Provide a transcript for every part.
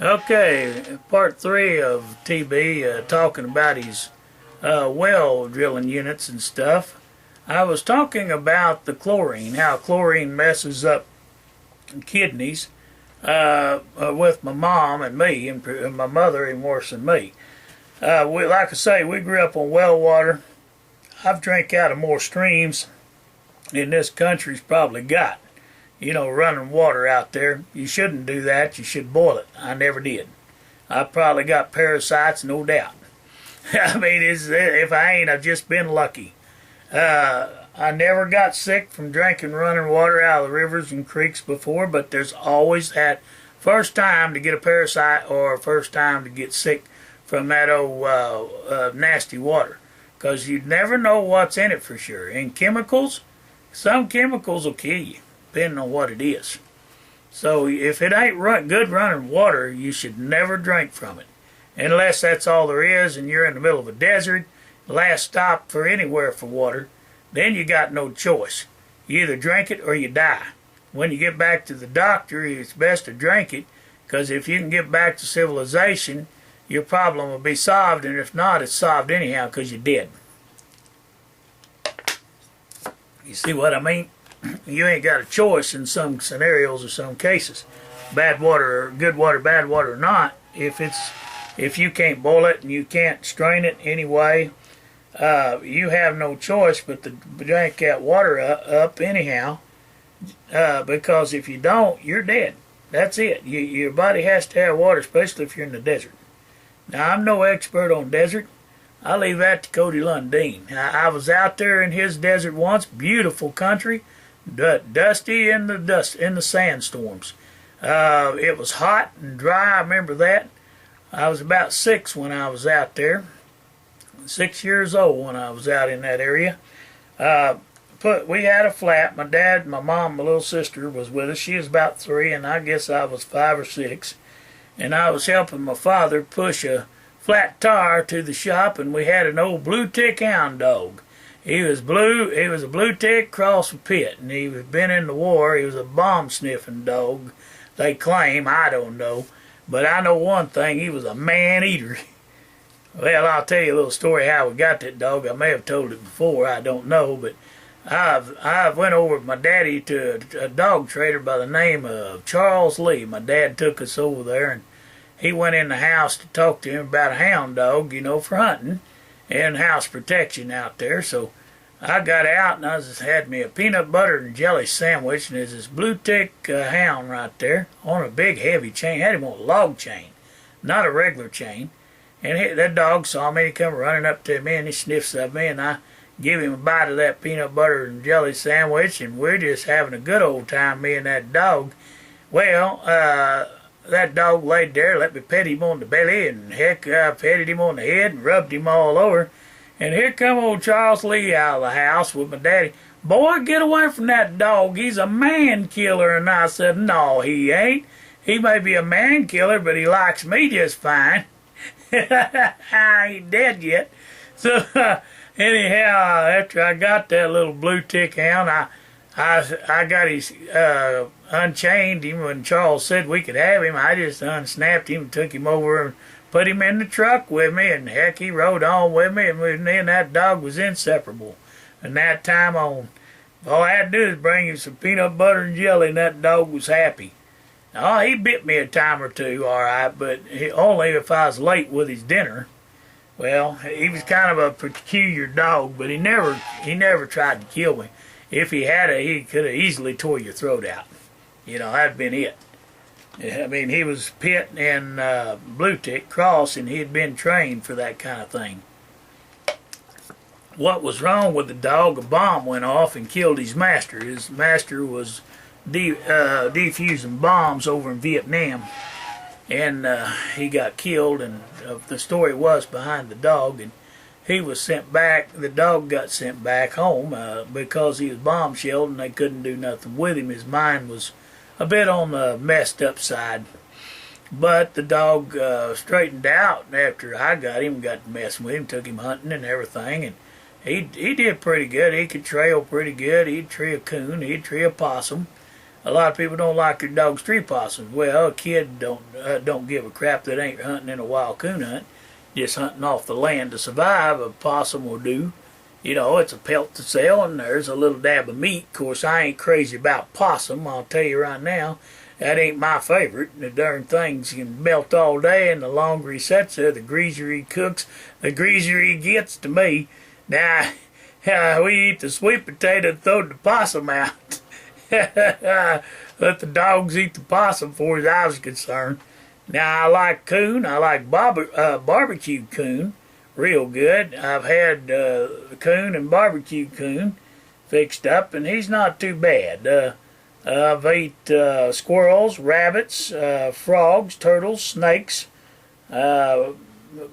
Okay, part three of TB talking about his well drilling units and stuff. I was talking about the chlorine, how chlorine messes up kidneys with my mom and me, and my mother even worse than me. Like I say, we grew up on well water. I've drank out of more streams than this country's probably got. You know, running water out there. You shouldn't do that. You should boil it. I never did. I probably got parasites, no doubt. I mean, if I ain't, I've just been lucky. I never got sick from drinking running water out of the rivers and creeks before, but there's always that first time to get a parasite or first time to get sick from that old nasty water. Because you never know what's in it for sure. And chemicals, some chemicals will kill you, depending on what it is. So if it ain't good running water, you should never drink from it. Unless that's all there is and you're in the middle of a desert, last stop for anywhere for water, then you got no choice. You either drink it or you die. When you get back to the doctor, it's best to drink it, because if you can get back to civilization, your problem will be solved, and if not, it's solved anyhow because you're dead. You see what I mean? You ain't got a choice in some scenarios or some cases. Bad water or good water, bad water or not, if you can't boil it and you can't strain it anyway, you have no choice but to drink that water up anyhow, because if you don't, you're dead. That's it. Your body has to have water, especially if you're in the desert. Now, I'm no expert on desert. I leave that to Cody Lundeen. I was out there in his desert once. Beautiful country, dusty in the sandstorms. It was hot and dry. I remember that. I was about 6 when I was out there. 6 years old when I was out in that area. We had a flat. My dad, my mom, my little sister was with us. She was about 3, and I guess I was 5 or 6. And I was helping my father push a flat tire to the shop, and we had an old blue tick hound dog. He was a blue tick crossed with pit, and he was been in the war. He was a bomb sniffing dog, they claim. I don't know, but I know one thing: he was a man eater. Well, I'll tell you a little story how we got that dog. I may have told it before. I don't know, but I've went over with my daddy to a dog trader by the name of Charles Lee. My dad took us over there, and he went in the house to talk to him about a hound dog, you know, for hunting and house protection out there. So I got out and had me a peanut butter and jelly sandwich, and there's this blue tick hound right there on a big heavy chain. Had him on a log chain, not a regular chain. And that dog saw me, he come running up to me, and he sniffs at me, and I give him a bite of that peanut butter and jelly sandwich, and we're just having a good old time, me and that dog. Well, that dog laid there, let me pet him on the belly, and heck, I petted him on the head and rubbed him all over. And here come old Charles Lee out of the house with my daddy. Boy, get away from that dog. He's a man killer. And I said, no, he ain't. He may be a man killer, but he likes me just fine. I ain't dead yet. So anyhow, after I got that little blue tick hound, I got his unchained him when Charles said we could have him. I just unsnapped him and took him over and put him in the truck with me, and heck, he rode on with me, and me and that dog was inseparable. And that time on, all I had to do is bring him some peanut butter and jelly, and that dog was happy. Oh, he bit me a time or two, all right, but only if I was late with his dinner. Well, he was kind of a peculiar dog, but he never tried to kill me. If he had he could have easily tore your throat out. You know, that'd been it. I mean, he was pit and blue tick cross, and he had been trained for that kind of thing. What was wrong with the dog? A bomb went off and killed his master. His master was defusing bombs over in Vietnam, and he got killed, and the story was behind the dog, and he was sent back. The dog got sent back home because he was bomb shelled, and they couldn't do nothing with him. His mind was a bit on the messed up side, but the dog straightened out after I got him, got to messing with him, took him hunting and everything, and he did pretty good. He could trail pretty good. He'd tree a coon, he'd tree a possum. A lot of people don't like their dogs tree possums. Well, a kid don't give a crap that ain't hunting in a wild coon hunt, just hunting off the land to survive. A possum will do. You know, it's a pelt to sell, and there's a little dab of meat. Of course, I ain't crazy about possum. I'll tell you right now, that ain't my favorite. The darn things can melt all day, and the longer he sits there, the greasier he cooks, the greasier he gets to me. Now, we eat the sweet potato and throw the possum out. Let the dogs eat the possum for as I was concerned. Now, I like coon. I like barbecue coon real good. I've had coon and barbecue coon fixed up, and he's not too bad. I've eaten squirrels, rabbits, frogs, turtles, snakes.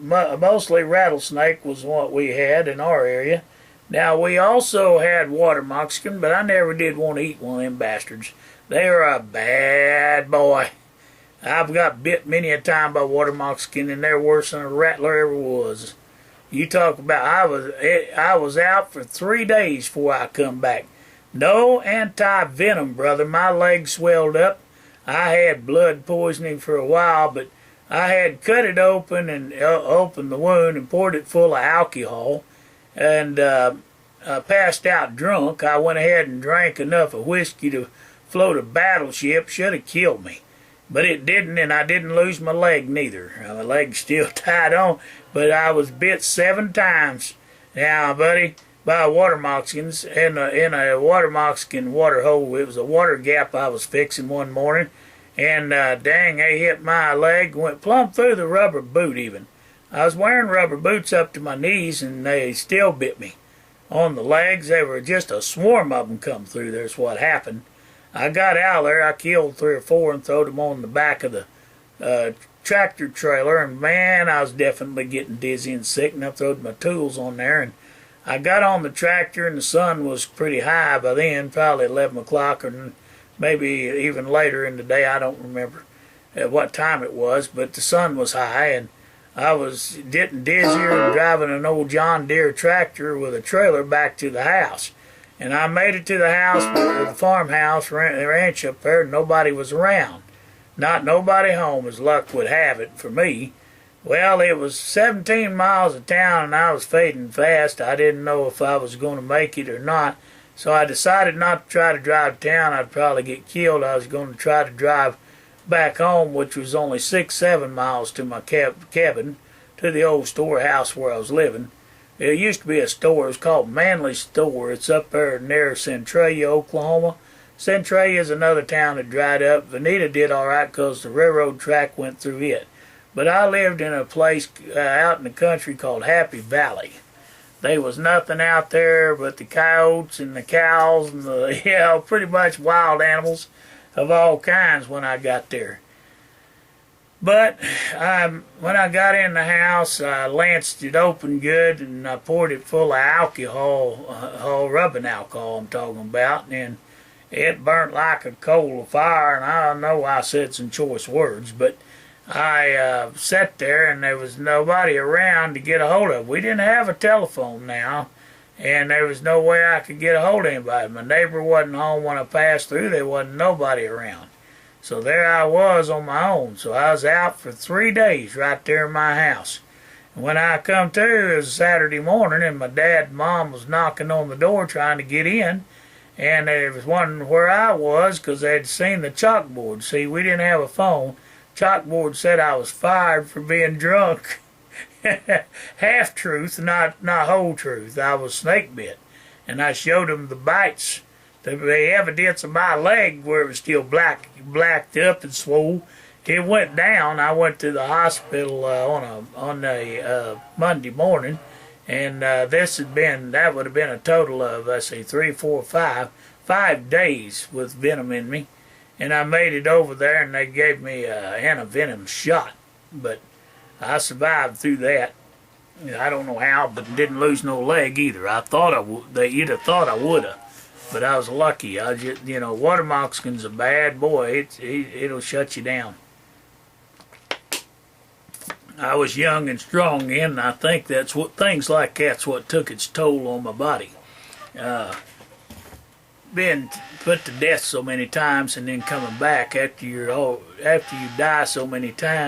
Mostly rattlesnake was what we had in our area. Now, we also had water moccasin, but I never did want to eat one of them bastards. They are a bad boy. I've got bit many a time by water moccasin, and they're worse than a rattler ever was. You talk about, I was out for 3 days before I come back. No anti-venom, brother. My legs swelled up. I had blood poisoning for a while, but I had cut it open and opened the wound and poured it full of alcohol, and I passed out drunk. I went ahead and drank enough of whiskey to float a battleship. Should have killed me, but it didn't, and I didn't lose my leg neither. My leg's still tied on, but I was bit 7 times. Now, buddy, by water moccasins in a water moccasin water hole. It was a water gap I was fixing one morning, and dang, they hit my leg, went plumb through the rubber boot even. I was wearing rubber boots up to my knees, and they still bit me on the legs. They were just a swarm of them come through. There's what happened. I got out of there. I killed 3 or 4 and throwed them on the back of the tractor trailer, and man, I was definitely getting dizzy and sick, and I threw my tools on there, and I got on the tractor, and the sun was pretty high by then, probably 11 o'clock or maybe even later in the day. I don't remember at what time it was, but the sun was high, and I was getting dizzier and driving an old John Deere tractor with a trailer back to the house. And I made it to the house, the farmhouse, ranch up there, and nobody was around. Not nobody home, as luck would have it for me. Well, it was 17 miles of town, and I was fading fast. I didn't know if I was going to make it or not, so I decided not to try to drive to town. I'd probably get killed. I was going to try to drive back home, which was only 6-7 miles to my cabin, to the old storehouse where I was living. It used to be a store. It was called Manley Store. It's up there near Centralia, Oklahoma. Centralia is another town that dried up. Veneta did all right because the railroad track went through it. But I lived in a place out in the country called Happy Valley. There was nothing out there but the coyotes and the cows and the, pretty much wild animals of all kinds when I got there. But when I got in the house, I lanced it open good, and I poured it full of alcohol, rubbing alcohol I'm talking about, and it burnt like a coal of fire, and I know I said some choice words, but I sat there, and there was nobody around to get a hold of. We didn't have a telephone now, and there was no way I could get a hold of anybody. My neighbor wasn't home when I passed through. There wasn't nobody around. So there I was on my own. So I was out for 3 days right there in my house. And when I come to, it was Saturday morning, and my dad and mom was knocking on the door trying to get in. And they was wondering where I was because they'd seen the chalkboard. See, we didn't have a phone. Chalkboard said I was fired for being drunk. Half truth, not whole truth. I was snake bit. And I showed them the bites, the evidence of my leg where it was still blacked up and swole. It went down. I went to the hospital on a Monday morning, and that would have been a total of, let's see, 3, 4, 5 days with venom in me. And I made it over there, and they gave me an antivenom shot. But I survived through that. I don't know how, but didn't lose no leg either. I thought I would. You'd have thought I would have, but I was lucky. I just, water moccasin's a bad boy. It'll shut you down. I was young and strong then, and I think things like that's what took its toll on my body. being put to death so many times and then coming back after you die so many times.